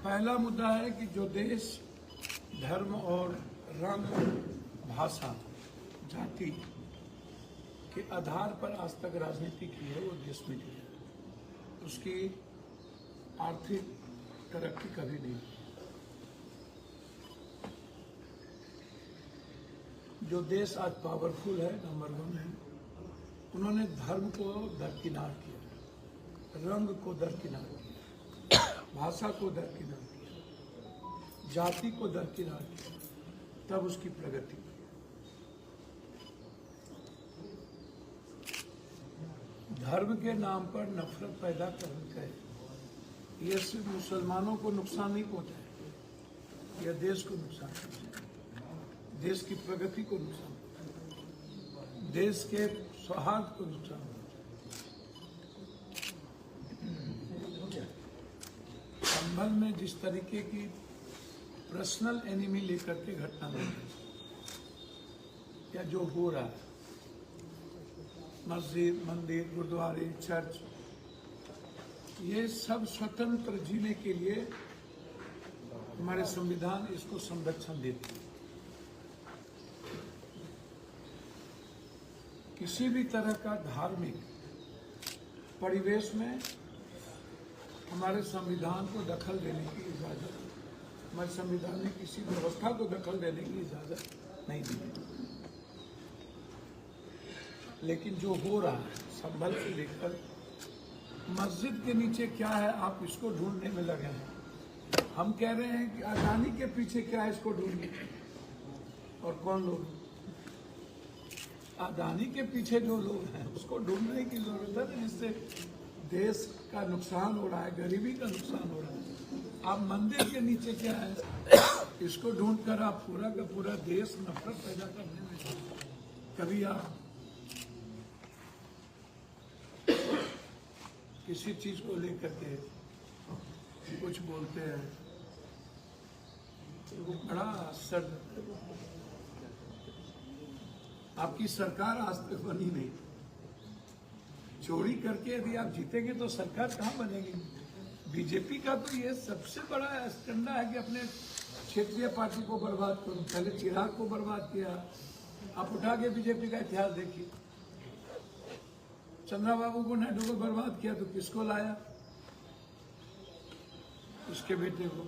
पहला मुद्दा है कि जो देश धर्म और रंग, भाषा, जाति के आधार पर आज तक राजनीति की है वो देश में की है, उसकी आर्थिक तरक्की कभी नहीं की। जो देश आज पावरफुल है, नंबर 1 है, उन्होंने धर्म को दरकिनार किया, रंग को दरकिनार किया, भाषा को दरकिनार किया, जाति को दरकिनार किया, तब उसकी प्रगति हुई। धर्म के नाम पर नफरत पैदा करके यह सिर्फ मुसलमानों को नुकसान नहीं पहुंचाए, यह देश को नुकसान पहुंचाए, देश की प्रगति को नुकसान पहुंचाए, देश के सौहार्द को नुकसान पहुंचाए। संभल में जिस तरीके की पर्सनल एनिमी लेकर के घटना हुई या जो हो रहा है, मस्जिद, मंदिर, गुरुद्वारे, चर्च, ये सब स्वतंत्र जीने के लिए हमारे संविधान इसको संरक्षण देते हैं। किसी भी तरह का धार्मिक परिवेश में हमारे संविधान को दखल देने की इजाजत, हमारे संविधान ने किसी व्यवस्था को दखल देने की इजाजत नहीं दी। लेकिन जो हो रहा है संभल से लेकर मस्जिद के नीचे क्या है, आप इसको ढूंढने में लगे हैं। हम कह रहे हैं कि अडानी के पीछे क्या है, इसको ढूंढिए। और कौन लोग? अडानी के पीछे जो लोग हैं उसको ढूंढने की जरूरत है, जिससे देश का नुकसान हो रहा है, गरीबी का नुकसान हो रहा है। आप मंदिर के नीचे क्या है, इसको ढूंढकर आप पूरा का पूरा देश नफरत पैदा करने में, कभी आप किसी चीज को लेकर के कुछ बोलते हैं तो वो बड़ा असर। आपकी सरकार आज तक बनी नहीं। चोरी करके यदि आप जीतेंगे तो सरकार कहाँ बनेगी? बीजेपी का तो ये सबसे बड़ा एजेंडा है कि अपने क्षेत्रीय पार्टी को बर्बाद करूं। पहले चिराग को बर्बाद किया, आप उठा के बीजेपी का इतिहास देखिए। चंद्रबाबू को, नायडू को बर्बाद किया तो किसको लाया? उसके बेटे को।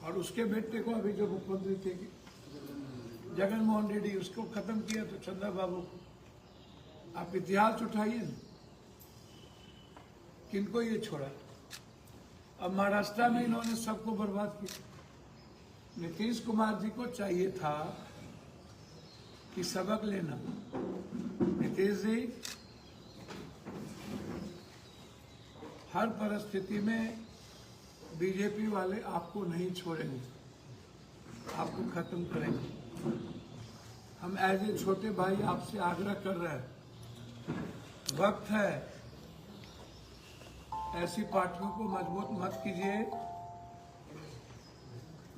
और उसके बेटे को अभी जो मुख्यमंत्री थे जगन मोहन रेड्डी, उसको खत्म किया तो चंद्रबाबू को। आप इतिहास उठाइए ना, किनको ये छोड़ा? अब महाराष्ट्र में इन्होंने सबको बर्बाद किया। नीतीश कुमार जी को चाहिए था कि सबक लेना। नीतीश जी, हर परिस्थिति में बीजेपी वाले आपको नहीं छोड़ेंगे, आपको खत्म करेंगे। हम एज ए छोटे भाई आपसे आग्रह कर रहे हैं, वक्त है, ऐसी पार्टियों को मजबूत मत कीजिए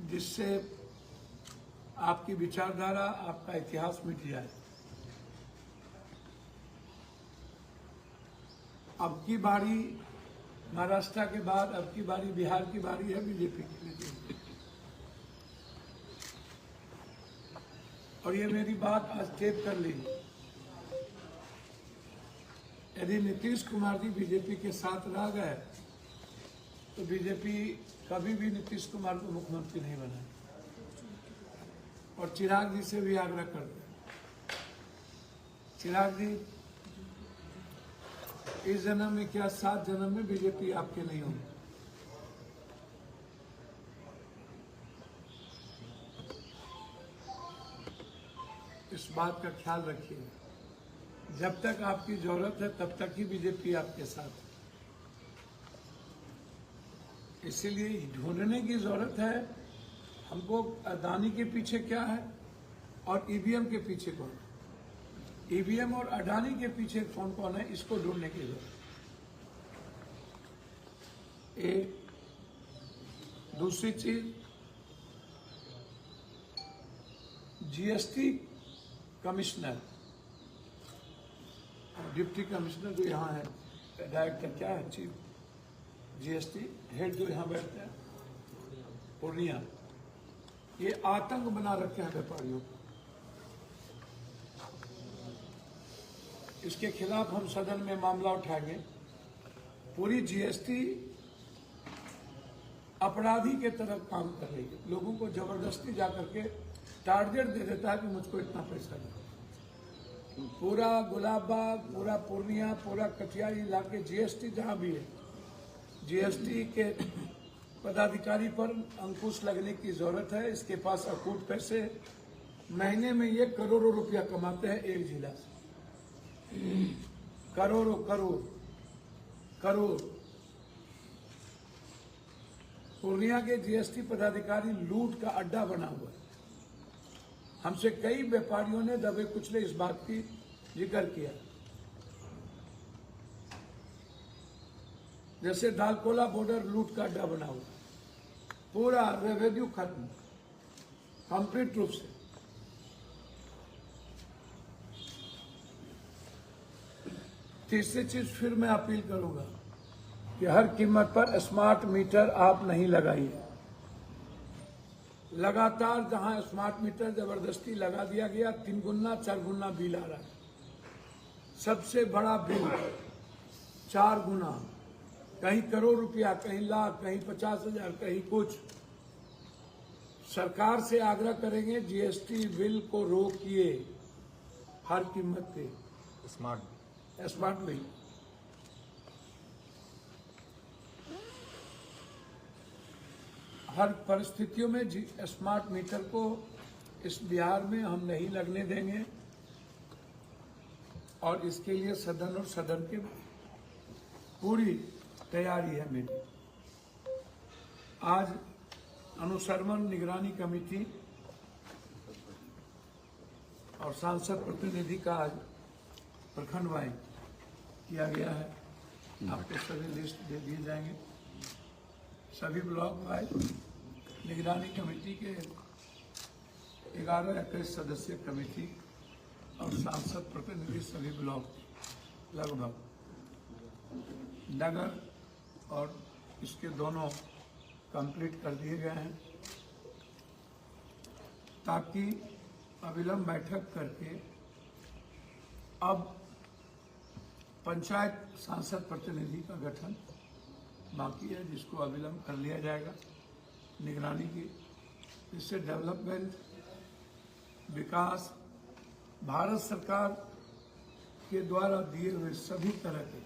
जिससे आपकी विचारधारा, आपका इतिहास मिट जाए। अब की बारी महाराष्ट्र के बाद अब की बारी बिहार की बारी है बीजेपी की। और ये मेरी बात आज टेप कर ली। यदि नीतीश कुमार जी बीजेपी के साथ रह गए तो बीजेपी कभी भी नीतीश कुमार को मुख्यमंत्री नहीं बनाए। और चिराग जी से भी आग्रह करते हैं, चिराग जी, इस जन्म में क्या 7 जन्म में बीजेपी आपके नहीं होगी। इस बात का ख्याल रखिए। जब तक आपकी जरूरत है तब तक ही बीजेपी आपके साथ है। इसीलिए ढूंढने की जरूरत है हमको। अडानी के पीछे क्या है और ईवीएम के पीछे कौन है? ईवीएम और अडानी के पीछे कौन कौन है, इसको ढूंढने की जरूरत है। दूसरी चीज, जीएसटी कमिश्नर, डिप्टी कमिश्नर जो यहाँ है, डायरेक्टर क्या है, चीफ जीएसटी हेड जो यहाँ बैठते हैं पूर्णिया, ये आतंक बना रखे हैं व्यापारियों को। इसके खिलाफ हम सदन में मामला उठाएंगे। पूरी जीएसटी अपराधी के तरफ काम कर रही है, लोगों को जबरदस्ती जाकर के टारगेट दे देता है कि मुझको इतना पैसा दो। पूरा गुलाबबाग, पूरा पूर्णिया, पूरा कटिहार इलाके जीएसटी जहां भी है, जीएसटी के पदाधिकारी पर अंकुश लगने की जरूरत है। इसके पास अकूट पैसे, महीने में ये करोड़ों रुपया कमाते हैं एक जिला से, करोड़ों करोड़ करोड़। पूर्णिया के जीएसटी पदाधिकारी लूट का अड्डा बना हुआ है। हमसे कई व्यापारियों ने दबे कुचले इस बात की जिक्र किया, जैसे दालकोला बॉर्डर लूट का अड्डा बना हुआ, पूरा रेवेन्यू खत्म कंप्लीट रूप से। तीसरी चीज फिर मैं अपील करूंगा कि हर कीमत पर स्मार्ट मीटर आप नहीं लगाइए। लगातार जहां स्मार्ट मीटर जबरदस्ती लगा दिया गया, 3 गुना 4 गुना बिल आ रहा है। सबसे बड़ा बिल 4 गुना, कहीं करोड़ रुपया, कहीं लाख, कहीं 50,000, कहीं कुछ। सरकार से आग्रह करेंगे जीएसटी बिल को रोकिए हर कीमत पे। स्मार्ट बिल हर परिस्थितियों में स्मार्ट मीटर को इस बिहार में हम नहीं लगने देंगे, और इसके लिए सदन और सदन की पूरी तैयारी है मेरी। आज अनुश्रवण निगरानी कमेटी और सांसद प्रतिनिधि का आज प्रखंड वाइज किया गया है। आपको सभी लिस्ट दे दिए जाएंगे। सभी ब्लॉक वाइज निगरानी कमेटी के 11-21 सदस्यीय कमेटी और सांसद प्रतिनिधि सभी ब्लॉक लगभग नगर और इसके दोनों कंप्लीट कर दिए गए हैं, ताकि अविलंब बैठक करके अब पंचायत सांसद प्रतिनिधि का गठन बाकी है, जिसको अविलंब कर लिया जाएगा निगरानी की। इससे डेवलपमेंट, विकास, भारत सरकार के द्वारा दिए हुए सभी तरह के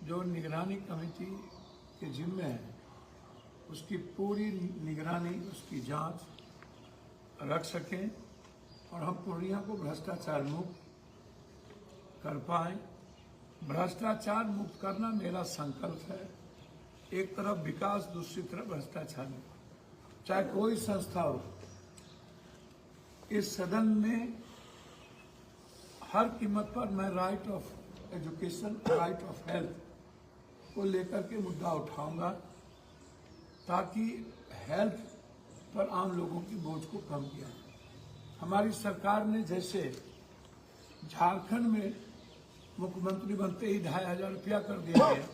जो निगरानी कमेटी के जिम्मे है, उसकी पूरी निगरानी, उसकी जांच रख सकें और हम पूर्णिया को भ्रष्टाचार मुक्त कर पाएं। भ्रष्टाचार मुक्त करना मेरा संकल्प है। एक तरफ विकास, दूसरी तरफ भ्रष्टाचार मुक्त। चाहे कोई संस्था हो, इस सदन में हर कीमत पर मैं right of education, right of health को लेकर के मुद्दा उठाऊंगा, ताकि हेल्थ पर आम लोगों की बोझ को कम किया। हमारी सरकार ने जैसे झारखंड में मुख्यमंत्री बनते ही 2,500 रुपया कर दिया गया,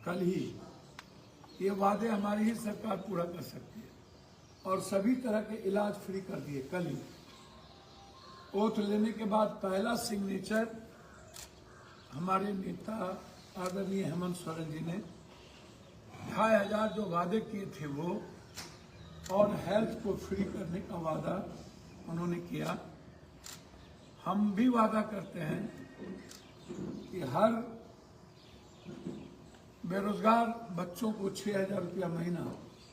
कल ही ये वादे हमारी ही सरकार पूरा कर सकती है, और सभी तरह के इलाज फ्री कर दिए कल ही। ओथ लेने के बाद पहला सिग्नेचर हमारे नेता आदरणीय हेमंत सोरेन जी ने 2,500 जो वादे किए थे वो, और हेल्थ को फ्री करने का वादा उन्होंने किया। हम भी वादा करते हैं कि हर बेरोजगार बच्चों को 6,000 रुपया महीना,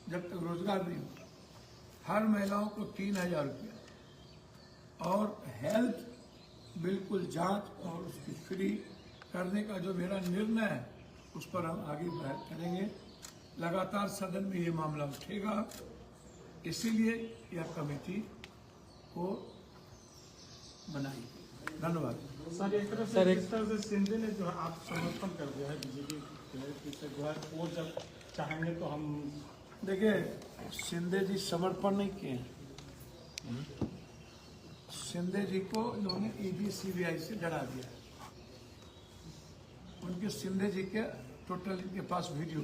जब तक रोजगार नहीं हो, हर महिलाओं को 3,000 रुपया, और हेल्थ बिल्कुल जांच और उसकी फ्री करने का जो मेरा निर्णय है, उस पर हम आगे बात करेंगे। लगातार सदन में ये मामला उठेगा, इसीलिए यह कमेटी को बनाई। धन्यवाद। सर, एक तरह से शिंदे ने जो है आप समर्थन कर दिया है बीजेपी से, जो है वो जब चाहेंगे तो हम। देखिए, शिंदे जी समर्पण नहीं किए हैं। शिंदे जी को इन्होंने ईडी सीबीआई से डरा दिया। उनके शिंदे जी के टोटल इनके पास वीडियो।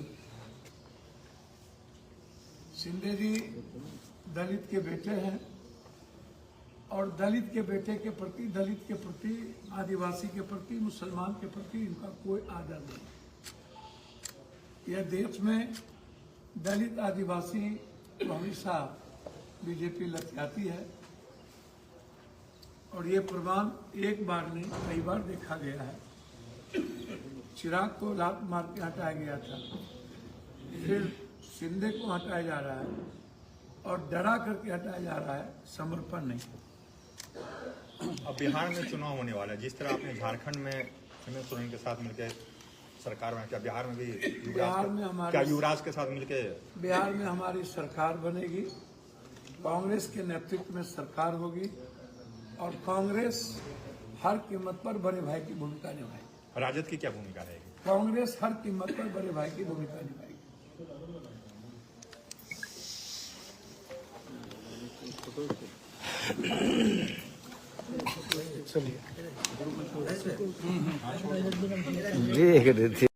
शिंदे जी दलित के बेटे हैं और दलित के बेटे के प्रति, दलित के प्रति, आदिवासी के प्रति, मुसलमान के प्रति इनका कोई आदर नहीं। यह देश में दलित आदिवासी को हमेशा बीजेपी लत्याती है और ये प्रमाण एक बार नहीं कई बार देखा गया है। चिराग को लात मार के हटाया गया था, फिर शिंदे को हटाया जा रहा है और डरा करके हटाया जा रहा है, समर्पण नहीं। अब बिहार में चुनाव होने वाला है, जिस तरह आपने झारखंड में हेमंत सोरेन के साथ मिलकर सरकार में, क्या बिहार में भी युवराज के साथ मिलकर बिहार में हमारी सरकार बनेगी, कांग्रेस के नेतृत्व में सरकार होगी और कांग्रेस हर कीमत पर बड़े भाई की भूमिका निभाएगी। राजद की क्या भूमिका रहेगी? कांग्रेस हर कीमत पर बड़े भाई की भूमिका निभाएगी। देख रहे थे।